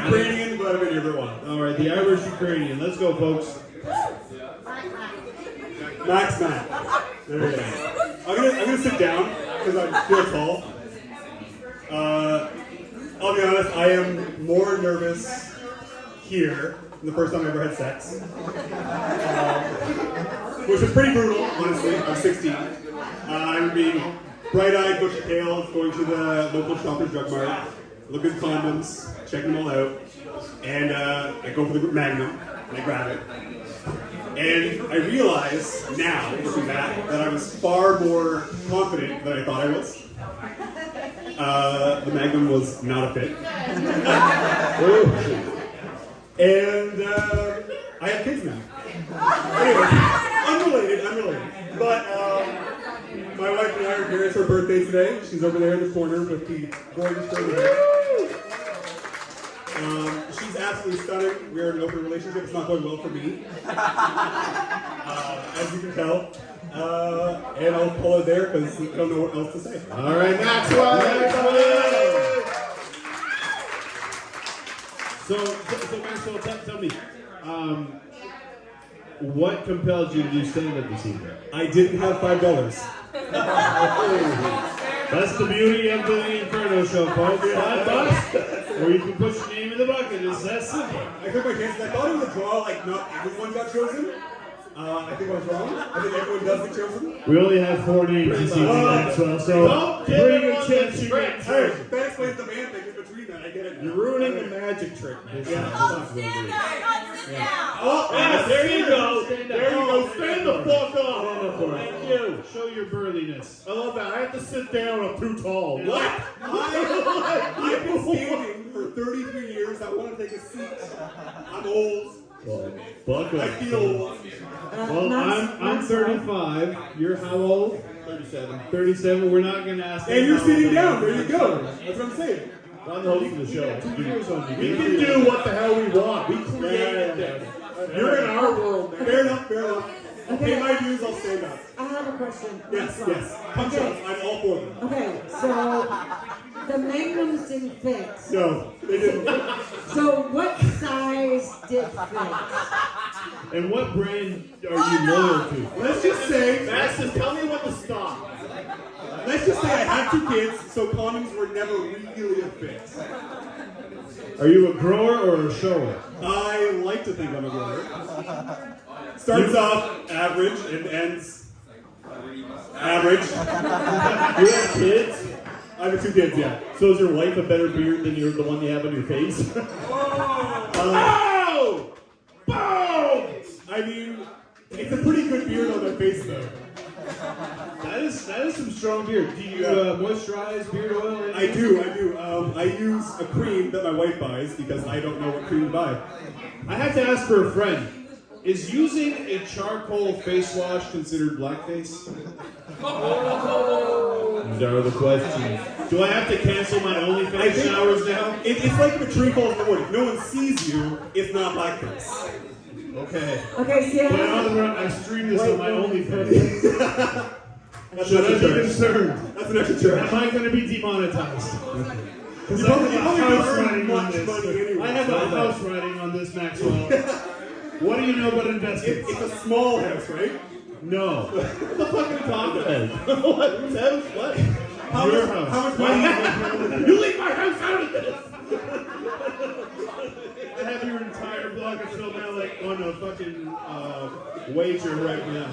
Ukrainian, but I've been here for a while. All right, the Irish Ukrainian. Let's go, folks. Max Matt. There we go. I'm gonna sit down because I feel tall. I'll be honest, I am more nervous here than the first time I ever had sex. Which was pretty brutal, honestly. I was 16. I would be bright-eyed, bushy-tailed, going to the local Shoppers Drug Mart, looking at condoms, checking them all out, and I go for the Magnum, and I grab it. And I realize now, looking back, that I was far more confident than I thought I was. The Magnum was not a fit. And I have kids now. Anyway, unrelated. But my wife and I are here. It's her birthday today. She's over there in the corner with the gorgeous curly hair. She's absolutely stunning. We're in an open relationship. It's not going well for me, as you can tell. And I'll pull it there because I don't know what else to say. All right, Maxwell. So Maxwell, tell me, what compelled you to do stand-up this evening? I didn't have $5. That's the beauty of the Inferno Show, folks. $5, or you can put your name in the bucket. It's that simple. I took my chances. I thought it was a draw, like not everyone got chosen. I think I was wrong. I think everyone does get chosen. We only have 4 names this evening, Maxwell, so pretty good chance you get Hey, that explains the man thing in between that. I get it. You're ruining the magic trick. Stand up, Oh, yes, there you go. There you go. Stand the fuck up. Thank you. Show your burliness. I love that. I have to sit down. I'm too tall. What? I've been standing for 33 years. I want to take a seat. I'm old. Buckle. I feel old. Well, I'm 35. You're how old? 37. 37. We're not going to ask. And you're sitting down. There you go. That's what I'm saying. I'm the host of the show. 2 years on you. We can do what the hell we want. We created this. You're in our world, man. Fair enough. Pay my dues, I'll stand up. I have a question. Yes. Punch ups. I'm all for them. Okay, so the Magnums didn't fit. No, they didn't. So what size did fit? And what brand are you loyal to? Let's just say, Max, just tell me when to stop. let's just say I have 2 kids, so condoms were never really a fit. Are you a grower or a shower? I like to think I'm a grower. Starts off average and ends average. You have kids? I have 2 kids, yeah. So is your wife a better beard than the one you have on your face? Oh! Boom! I mean, it's a pretty good beard on my face, though. That is some strong beard. Do you moisturize beard oil? or I anything? do. I use a cream that my wife buys because I don't know what cream to buy. I have to ask for a friend. Is using a charcoal face wash considered blackface? These are the questions. Do I have to cancel my OnlyFans showers now? It's like if a tree falls in the wood. If no one sees you, it's not blackface. Okay. Okay, see, But I stream this on my OnlyFans. Should I be concerned? That's an extra charge. Am I going to be demonetized? Because You I probably have a house don't earn writing on much this. money anyway. I have a house writing on this, Maxwell. What do you know about investments? It's a small house, right? No. What the fuck are you talking about? What? Whose house? What? Your house. How much money? You leave my house out of this! I have your entire blog of Phil Malik on a fucking wager right now.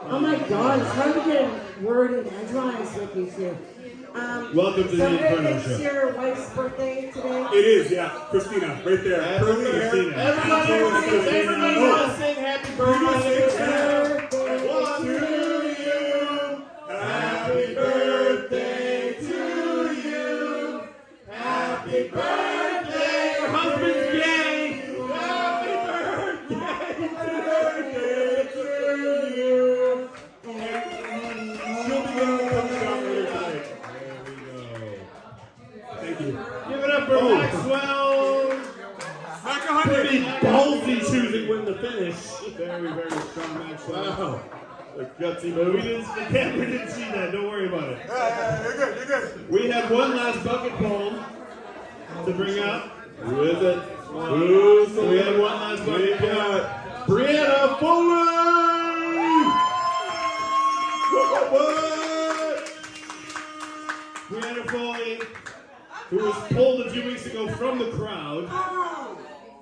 oh my God, it's hard to get a word in edgewise with you two. Welcome to the Inferno It's Show. your wife's birthday today. It is, yeah. Christina, right there. Curly hair. Christina. Everybody wanna sing happy birthday to one to you. Happy birthday to you. Happy birthday, your husband's gay. Happy birthday to you. She'll be getting the coach shot later tonight. Thank you. Give it up for Maxwell. Pretty ballsy choosing when to finish. Very, very strong Maxwell. Wow. Like gutsy, but the camera didn't see that. Don't worry about it. You're good. We have one last bucket poem to bring up. Who is it? So we have one last bucket poem. Brianna Fuller! Brianna Foley, who was pulled a few weeks ago from the crowd,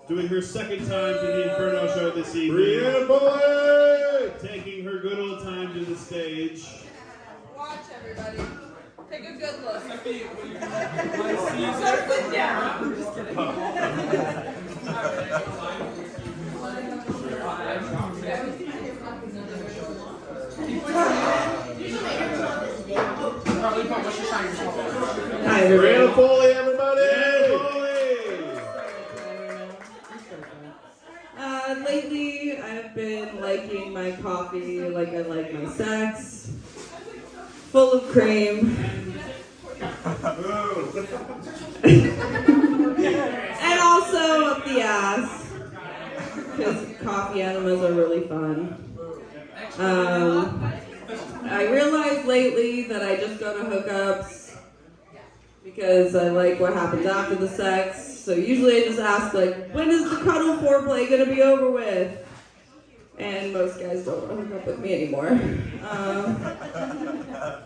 doing her second time to the Inferno Show this evening. Brianna Fuller! Taking her good old time to the stage. Watch everybody. Take a good look. So sit down. I'm just kidding. Hi, everybody. Brandon Foley, everybody! Lately, I've been liking my coffee like I like my sex. Full of cream. And also up the ass. Because coffee enemas are really fun. I realized lately that I just go to hookups because I like what happens after the sex. So usually I just ask, like, when is the cuddle foreplay gonna be over with? And most guys don't want to hook up with me anymore.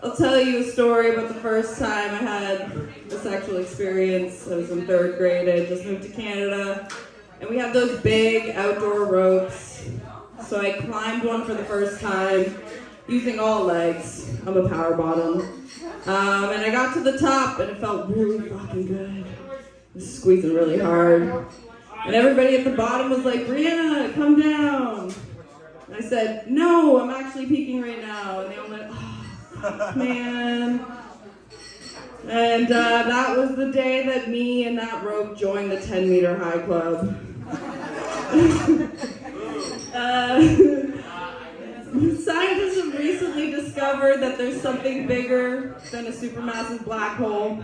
I'll tell you a story about the first time I had a sexual experience. I was in 3rd grade. I had just moved to Canada. And we have those big outdoor ropes. So I climbed one for the first time using all legs. I'm a power bottom. And I got to the top and it felt really fucking good. I was squeezing really hard. And everybody at the bottom was like, Brianna, come down. And I said, no, I'm actually peeking right now. And they all went, oh, man. And that was the day that me and that rope joined the 10-meter high club. Scientists have recently discovered that there's something bigger than a supermassive black hole.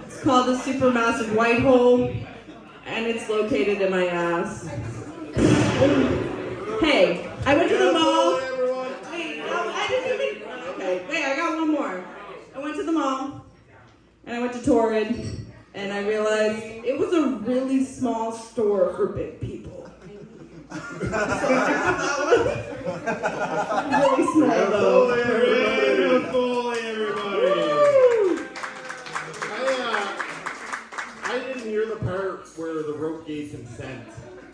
It's called a supermassive white hole, and it's located in my ass. Hey, I went to the mall. Wait, no, I didn't even. Okay, wait, I got one more. I went to the mall, and I went to Torrid, and I realized it was a really small store for big people. So really small though. I didn't hear the part where the rope gave consent.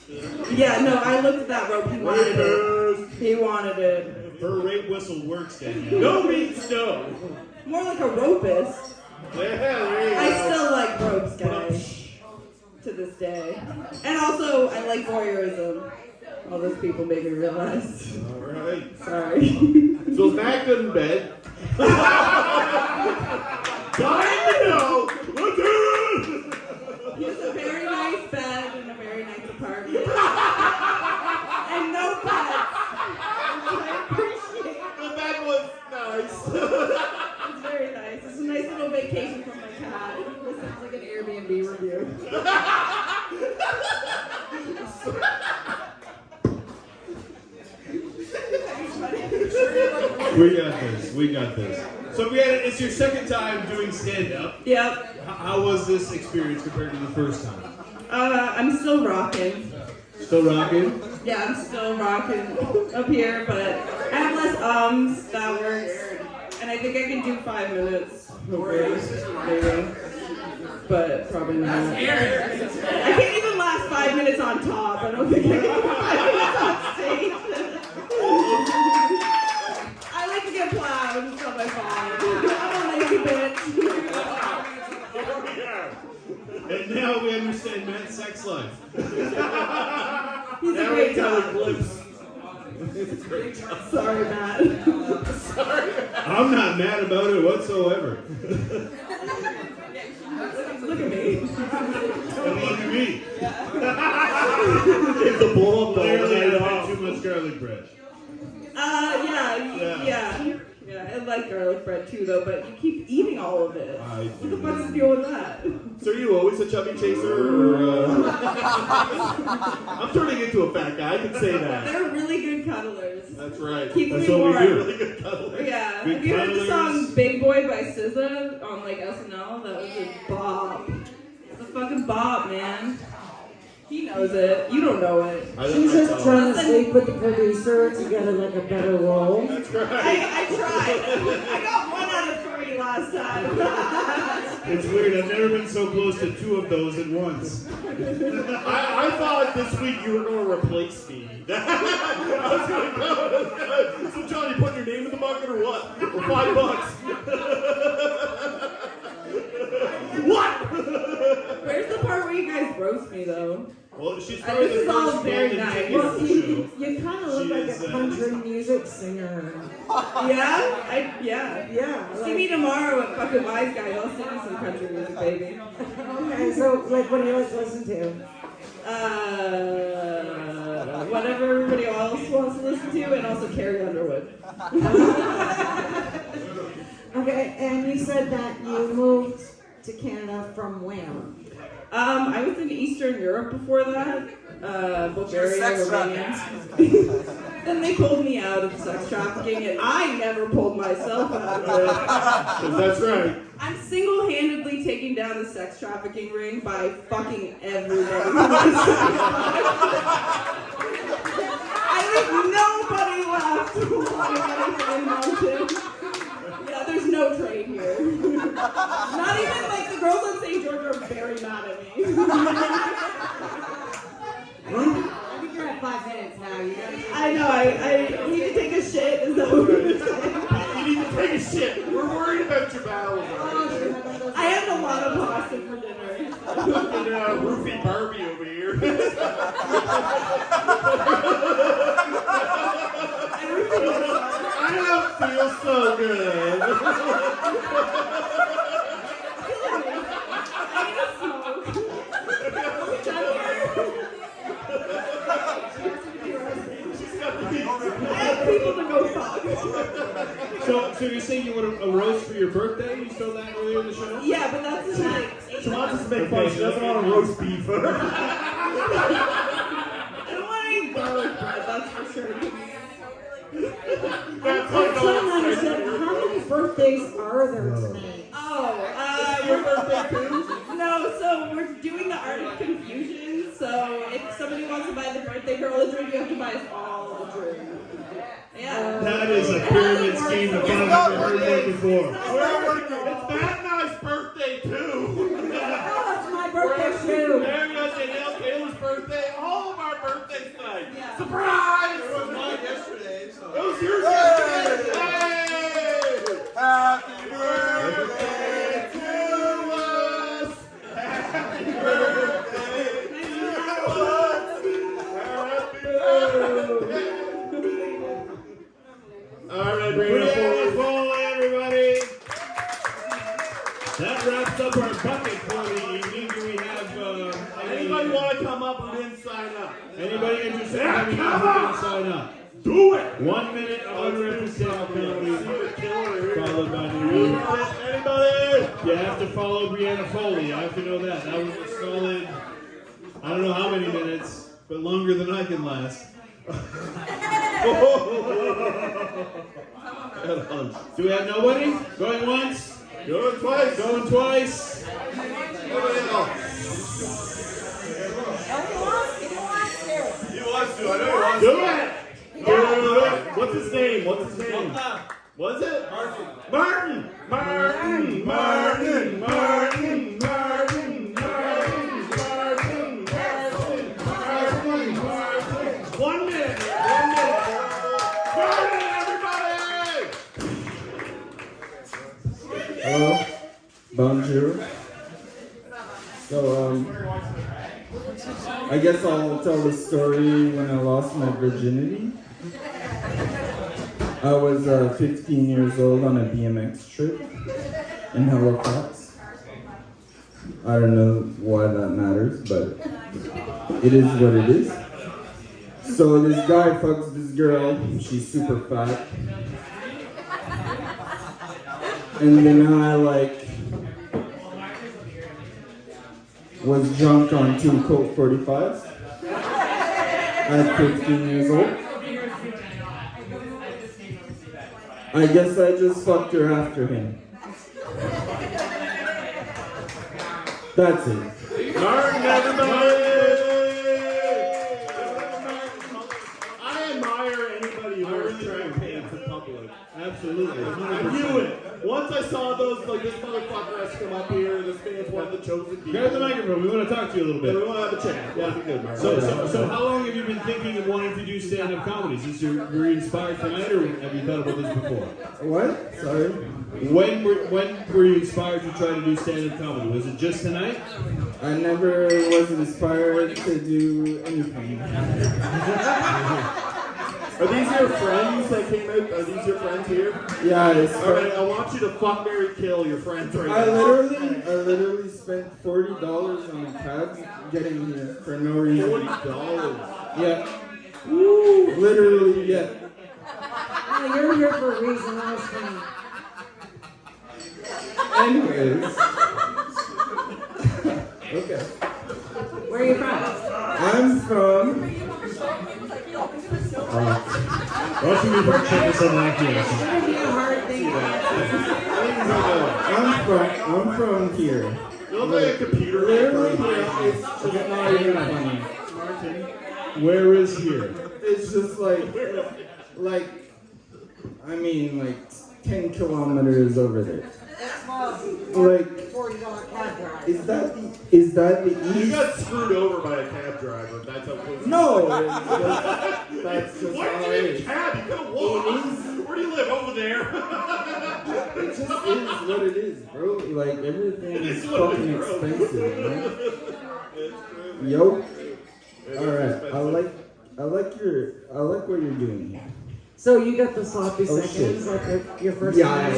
Yeah, no, I looked at that rope. He wanted it. He wanted it. Her rape whistle works, Danielle. No means no. More like a ropist. Yeah, there you go. I still like ropes, guys. To this day. And also, I like voyeurism. All those people made me realize. Alright. Sorry. So is Matt good in bed? I know! Look at He has a very nice bed and a very nice apartment. And no pets. Which I appreciate. The bed was nice. It's very nice. It's a nice little vacation from my cat. This sounds like an Airbnb review. We got this. So Brianna, it's your second time doing stand-up. Yep. How was this experience compared to the first time? I'm still rocking. Still rocking? Yeah, I'm still rocking up here, but I have less ums, that works. And I think I can do 5 minutes. Maybe. But probably not. I can't even last 5 minutes on top. I don't think I can do 5 minutes on stage. I like to get plowed. It's not my fault. I'm a lazy bitch. And now we understand Matt's sex life. He's a great guy. Sorry, Matt. I'm not mad about it whatsoever. Look at me. And look at me. It's a blow up Clearly, I've had too much garlic bread. Yeah, I like garlic bread too, though, but you keep eating all of it. I What the do. fuck's the deal with that? So are you always a chubby chaser? Or, I'm turning into a fat guy, I can say that. They're really good cuddlers. That's right. Keep That's me what we warm. do. Really good cuddler. Yeah. Good Have you heard the cuddlers. song Big Boy by SZA on like SNL? That was a bop. It's a fucking bop, man. He knows it. You don't know it. She's just trying to sleep with the producer to get her like a better role. That's right. I tried. I got 1 out of 3 last time. It's weird. I've never been so close to 2 of those at once. I thought this week you were going to replace me. I was going to go. So John, you put your name in the bucket or what? For $5. What? Where's the part where you guys roast me, though? Well, she's probably This the is all first very golden nice. ticket Well, of the you show. kind of look She like is, a country music singer. Yeah? Yeah. See me tomorrow at fucking Wise Guys. I'll sing you some country music, baby. Okay, so like what do you like to listen to? Whatever everybody else wants to listen to, and also Carrie Underwood. Okay, and you said that you moved to Canada from where? I was in Eastern Europe before that. Bulgaria, Romania. Then they pulled me out of sex trafficking, and I never pulled myself out of it. 'Cause that's right. I'm single-handedly taking down the sex trafficking ring by fucking everybody. I leave nobody left. Yeah, there's no trade here. Not even like the girls on St. George are very mad at me. I think you're at 5 minutes now. You gotta take I know, I need to take a shit. Is that what you're saying? You need to take a shit. We're worried about your bowels. I had a lot of pasta for dinner. Fucking roofie Barbie over here. I don't feel so good. I have people to go fuck. So you're saying you want a roast for your birthday? You saw that earlier in the show? Yeah, but that's like. She wants us to make fun. She doesn't want to roast beef. I don't want any garlic bread, that's for sure. That's I'm trying to understand, how many birthdays are there tonight? Your birthday too? No, so we're doing the art of confusion. So if somebody wants to buy the birthday girl a drink, you have to buy us all a drink. Yeah. That is a pyramid scheme that I've never heard of before. It's that nice birthday too. Oh, it's my birthday too. There goes Danielle Taylor's birthday. All of our birthdays tonight. Yeah. Surprise! It was mine yesterday, so. It was yours yesterday. Hey! Happy birthday to us. Happy birthday to us. Happy birthday. All right, bring it forward, everybody. That wraps up our bucket for the evening. Do we have Anybody want to come up who didn't sign up? anybody interested in coming up who didn't sign up? Do it! 1 minute unrepresented comedy, followed by New York. Anybody? You have to follow Brianna Foley. I have to know that. That was a solid, I don't know how many minutes, but longer than I can last. Do we have nobody? Going once? Going twice. Going twice? Nobody else. He wants to. I know he wants to. Do it! Do it. What's his name? What's his name? What's it? Martin. Martin. Martin. Martin. Martin. Martin. Martin. Martin. Martin. Martin. 1 minute. 1 minute. Martin, everybody! Hello, bonjour. So, I guess I'll tell the story when I lost my virginity. I was 15 years old on a BMX trip in Halifax. I don't know why that matters, but it is what it is. So this guy fucks this girl, she's super fat. And then I was drunk on 2 Colt 45s at 15 years old. I guess I just fucked her after him. That's it. Martin, everybody! I admire anybody who wears track pants in public. Absolutely. absolutely. I 100%. knew it. Once I saw those, like, this motherfucker has to come up here. This man's one of the chosen people. Grab the microphone. We want to talk to you a little Yeah, bit. we want to have a chat. Yeah. Good, Mark. So how long have you been thinking of wanting to do stand-up comedy? Were you inspired tonight, or have you thought about this before? What? Sorry. When were you inspired to try to do stand-up comedy? Was it just tonight? I never was inspired to do anything. Are these your friends that came out? Are these your friends here? Yeah, it's All right, I want you to fuck, marry, kill your friends right I now. literally spent $40 on a cab getting here for no reason. $40. Yeah. Woo! Literally, yeah. Oh, you're here for a reason. That was funny. Anyways. Okay. Where are you from? I'm from. Watch me from Czechoslovakia. It's gonna be a hard thing to I'm from here. You look like a computer. Literally, it's just not even funny. Where is here? It's just like, I mean, like 10 kilometers over there. Like, $40 cab drive. is that the You east? got screwed over by a cab driver. That's how close. No, that's just Why how did it you get a is. cab? You could have walked. Where do you live? Over there. It just is what it is, bro. Like everything It is is what it fucking is, bro. expensive, man. It's true. Yo, It is all right. expensive. I like what you're doing here. So you got the sloppy Oh, seconds, shit. like your first Yeah.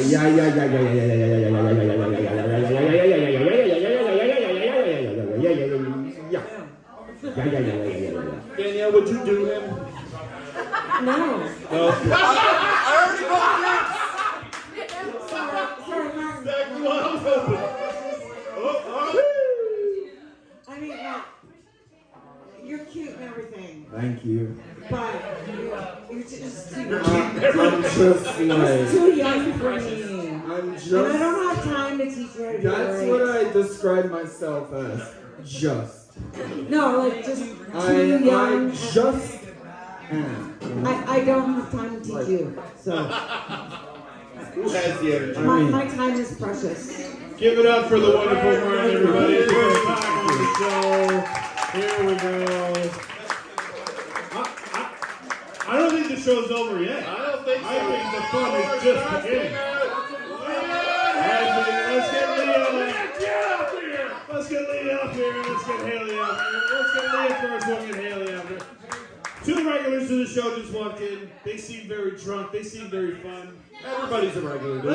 Danielle, would you do him? No. Sorry, Sorry, Martin. Exactly what I was hoping. I mean, you're cute and everything, Thank you. but you're just too, I'm just like, too young for me. I'm And I just. don't have time to teach you how to do That's it what right. I describe myself as. Just. No, like just too I young. just am. I don't have time to teach you. So Who has the energy? my time is precious. Give it up for the wonderful Martin, everybody. First time on the show. Here we go. I don't think the show's over yet. I don't think so. I think the fun is just beginning. Let's get Leah up here. Let's get Leah up here. Let's get Haley up here. Let's get Leah first. We'll get Haley up here. Two regulars to the show just walked in. They seem very drunk. They seem very fun. Everybody's a regular. I'm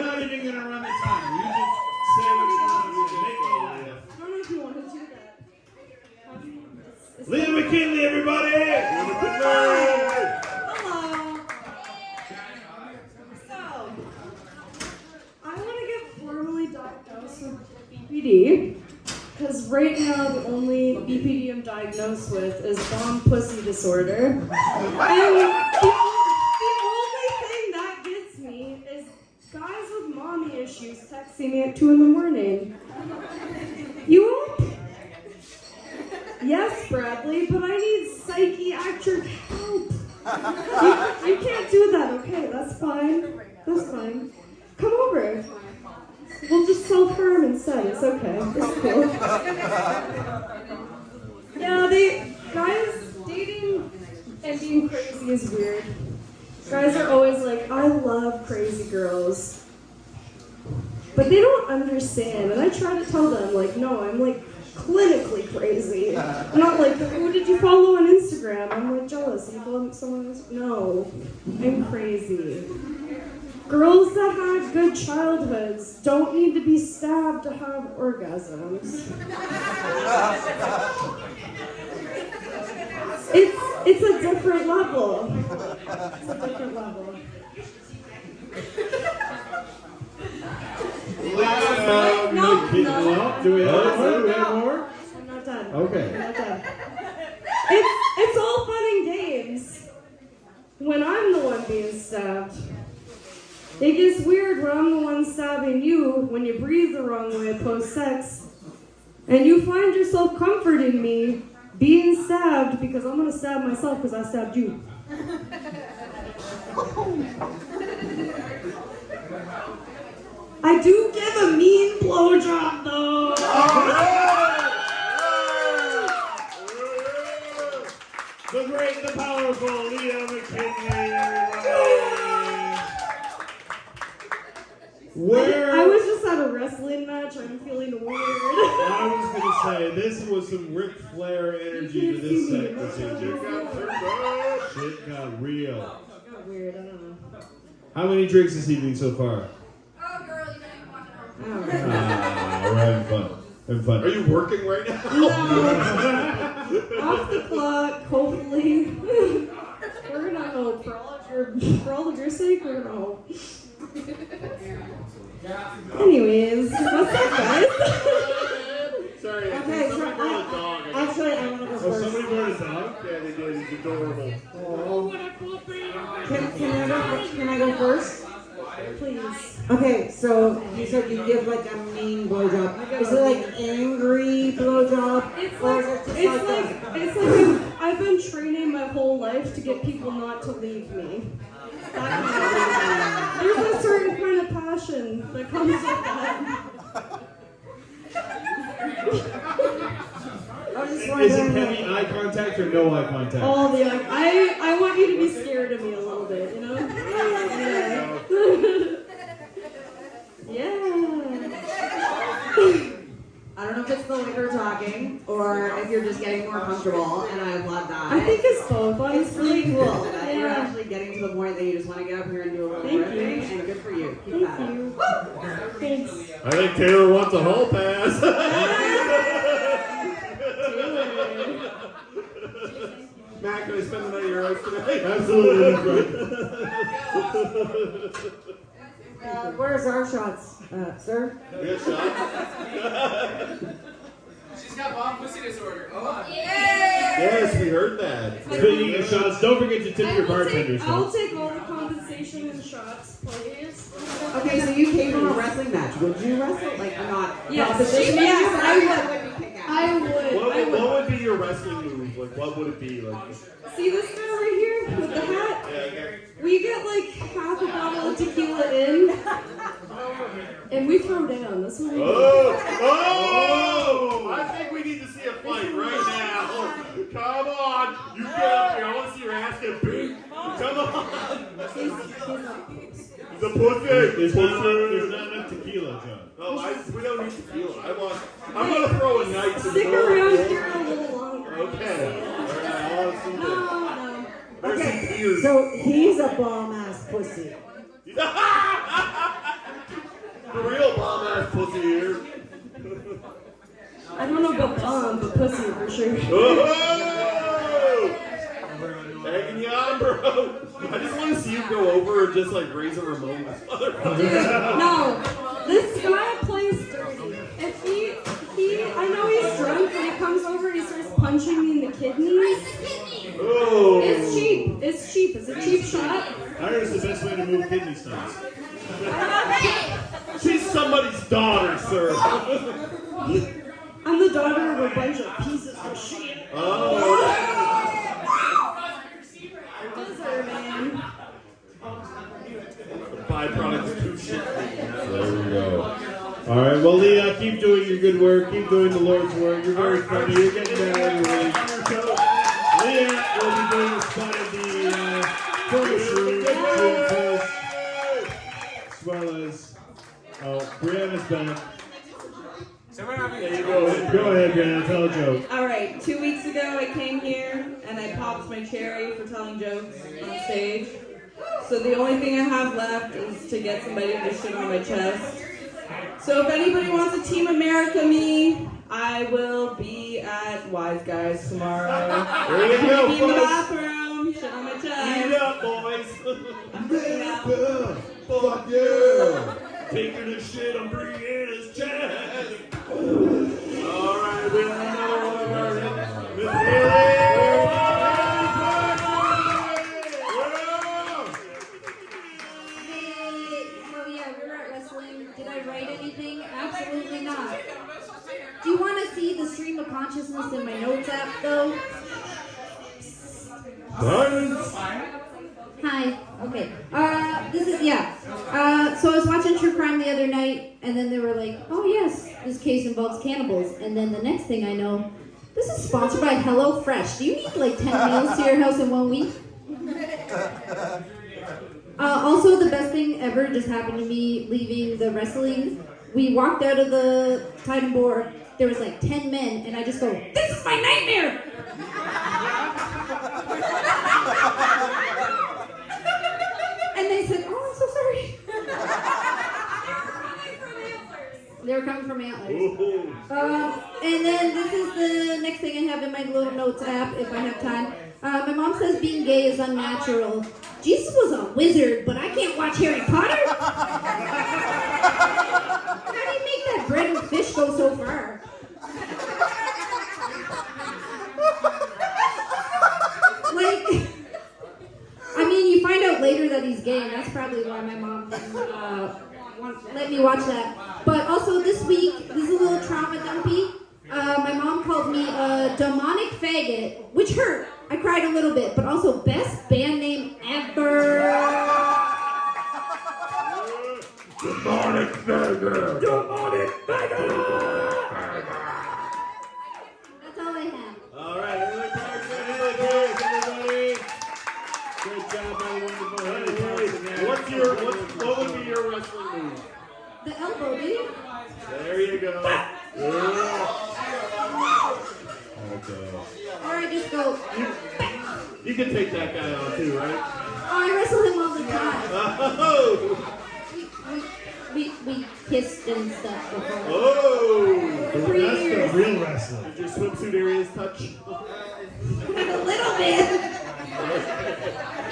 not even going to run the time. You just say what you want to do. Make me laugh. I don't know if you want to do that. Leah McKinley, everybody! Hello. So, I want to get formally diagnosed with BPD because right now the only BPD I'm diagnosed with is bomb pussy disorder. And the only thing that gets me is guys with mommy issues texting me at 2 in the morning. You up? Yes, Bradley, but I need psychiatric help. You can't do that, okay? That's fine. That's fine. Come over. We'll just self-harm instead. It's okay. It's cool. Yeah, guys dating and being crazy is weird. Guys are always like, I love crazy girls. But they don't understand. And I try to tell them, like, no, I'm like clinically crazy. I'm not like, who did you follow on Instagram? I'm like jealous. You follow someone else? No, I'm crazy. Girls that had good childhoods don't need to be stabbed to have orgasms. It's a different level. It's a different level. No. Do we have more? Do we have more? I'm not done. Okay. I'm not done. It's all fun and games when I'm the one being stabbed. It gets weird when I'm the one stabbing you when you breathe the wrong way post-sex and you find yourself comforting me being stabbed because I'm going to stab myself because I stabbed you. I do give a mean blowjob though. The great, the powerful Leah McKinley, everybody. Where? I was just at a wrestling match. I'm feeling weird. I was gonna say this was some Ric Flair energy to this set procedure. Shit got real. Got weird. I don't know. How many drinks this evening so far? Oh, girl, you ain't watching her. Oh, right. We're having fun. Having fun. Are you working right now? No. Off the clock. Hopefully, we're gonna hope for all of your sake. We're gonna hope. Anyways, what's up, guys? Sorry, Okay, so somebody brought a dog. actually, I want to go Oh, first. somebody brought a dog? Yeah, they did. He's adorable. Can I go first? Please. Okay, so you said you give like a mean blowjob. Is it like angry blowjob? It's Or like, is it just it's like I've been training my whole life to get people not to leave me. That kind of, there's a certain kind of passion that comes with that. I'm just Is it wondering. heavy eye contact or no eye contact? All the I want you to be scared of me a little bit, you know? Yeah. I don't know if it's the liquor talking or if you're just getting more comfortable, and I applaud that. I think it's both, It's honestly. really cool that you're Yeah. actually getting to the point that you just want to get up here and do a little Thank more thing, you. and good for you. Keep Thank that up. you. Thanks. I think Taylor wants a hall pass. Matt, can I spend the night at your house today? Absolutely. Where's our shots, sir? We got shots? She's got bomb pussy disorder. Oh. Yes, we heard that. Speaking of shots, don't forget to tip your bartender I'll shots. take all the compensation and shots, please. Okay, so you came from a wrestling match. Would you wrestle? Like, or not? Yes. Competition? Yes, I would. would be kick ass. I would. What would be your wrestling move? Like, what would it be? Like, See this guy right here with the hat? We get like half a bottle of tequila in, and we throw down. That's what we do. oh! I think we need to see a fight right now. Come on, you get up here. I want to see your ass get beat. Come on. The pussy. There's not enough tequila, John. No, we don't need tequila. I'm gonna throw a knife. Stick around here a little longer. Okay. All right, I'll see No, that. no. There's some Okay, tears. so he's a bomb ass pussy. The real bomb ass pussy here. I don't know about bomb, but pussy for sure. Oh! Egging you on, bro. I just want to see you go over and just like raise a remote with this motherfucker. Dude, no. This guy plays dirty. If I know he's drunk and he comes over and he starts punching me in the kidneys. Oh. It's cheap. It's cheap. It's a cheap shot. I heard it's the best way to move kidney stones. She's somebody's daughter, sir. I'm the daughter of a bunch of pieces of shit. Oh. Deserving. The byproduct of two shit. There we go. All right, well, Leah, keep doing your good work. Keep doing the Lord's work. You're very funny. You're getting better every week. Leah will be doing a spot at the furnace room June 1st, as well as Brianna's back. Go ahead, Brianna. Tell a joke. All right, 2 weeks ago I came here and I popped my cherry for telling jokes on stage. So the only thing I have left is to get somebody to shit on my chest. So if anybody wants a Team America me, I will be at Wise Guys tomorrow. There you I'm go, gonna be in the folks. bathroom, shit on my Eat chest. up, boys. America, fuck yeah. Taking a shit on Brianna's chest. All right, we have another one of our Miss Oh yeah, we're at wrestling. Did I write anything? Absolutely not. Do you want to see the stream of consciousness in my notes app though? Silence. Hi. Okay. So I was watching True Crime the other night, and then they were like, oh yes, this case involves cannibals. And then the next thing I know, this is sponsored by HelloFresh. Do you need like 10 meals to your house in 1 week? Also, the best thing ever just happened to me leaving the wrestling. We walked out of the Titan board. There was like 10 men, and I just go, this is my nightmare! And they said, oh, I'm so sorry. They were coming from Antlers. And then this is the next thing I have in my little notes app, if I have time. My mom says being gay is unnatural. Jesus was a wizard, but I can't watch Harry Potter. How do you make that bread and fish go so far? Like, I mean, you find out later that he's gay, and that's probably why my mom didn't let me watch that. But also this week, this is a little trauma dumpy. My mom called me a demonic faggot, which hurt. I cried a little bit, but also best band name ever. Demonic faggot! Demonic faggot! That's all I have. All right, everybody. Great job, my wonderful Haley Parks. What would be your wrestling move? The elbow, dude. There you go. Okay. Or I just go. You can take that guy on too, right? Oh, I wrestle him all the time. Oh! We kissed and stuff before. Oh! For years. The real wrestling. Did your swimsuit areas touch? A little bit.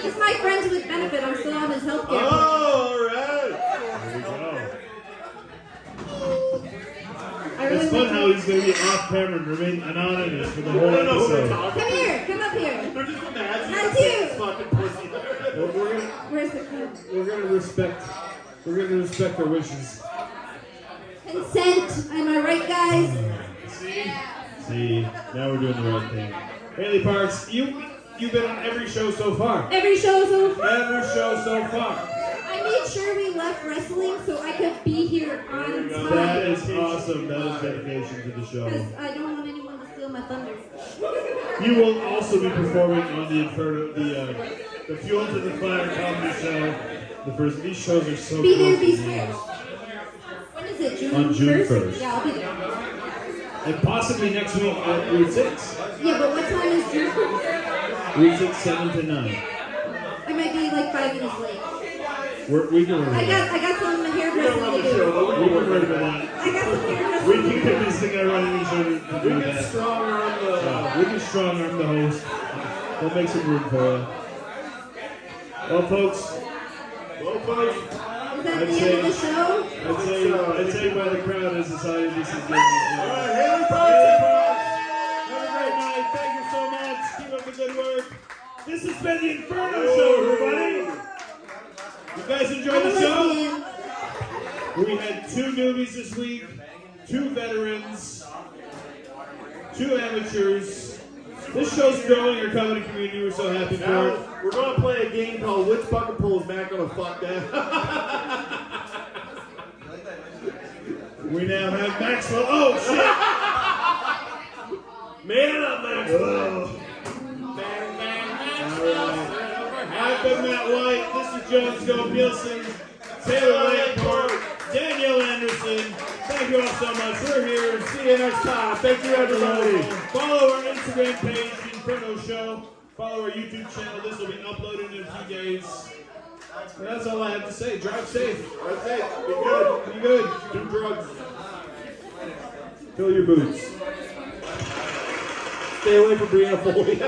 He's my friends with benefit. I'm still on his health care. Oh, all right. There you go. It's fun how he's going to be off camera and remain anonymous for the whole episode. Come here. Come up here. They're just imagining That's you. fucking pussy. Where's the food? We're going to respect their wishes. Consent. Am I right, guys? See, now we're doing the right thing. Haley Parks, you've been on every show so far. Every show so far. Every show so far. I made sure we left wrestling so I could be here on time. That is awesome. That is dedication to the show. Because I don't want anyone to steal my thunder. You will also be performing on the Inferno, the Fuel to the Fire comedy show. These shows are so Be cool. there, be square. When is it? June 1st? On June 1st. Yeah, I'll be there. And possibly next week at Route 6. Yeah, but what time is June 1st? Route 6, 7 to 9. I might be like 5 minutes late. We can I got some hairdressing to do. We can worry about that. I got some hairdressing We to can do. convince the guy running the show to do that. We can strong arm the host. We'll make some room for you. Well, folks. Is that the end of the show? I'd say by the crowd has decided this is good. All right, Haley Parks! Have a great night. Thank you so much. Keep up the good work. This has been the Inferno Show, everybody. You guys enjoyed the show? We had 2 newbies this week, 2 veterans, 2 amateurs. This show's growing our comedy community. We're so happy for it. We're going to play a game called Which Bucket Pool is Matt going to fuck down? We now have Maxwell. Oh, shit! Man up, Maxwell! I've been Matt White. This is John Skov-Nielsen, Taylor Lakeport, Danielle Anderson. Thank you all so much. We're here. See you next time. Thank you, everybody. Follow our Instagram page, The Inferno Show. Follow our YouTube channel. This will be uploaded in a few days. And that's all I have to say. Drive safe. Drive safe. Be good. Be good. Do drugs. Fill your boots. Stay away from Brianna Foley.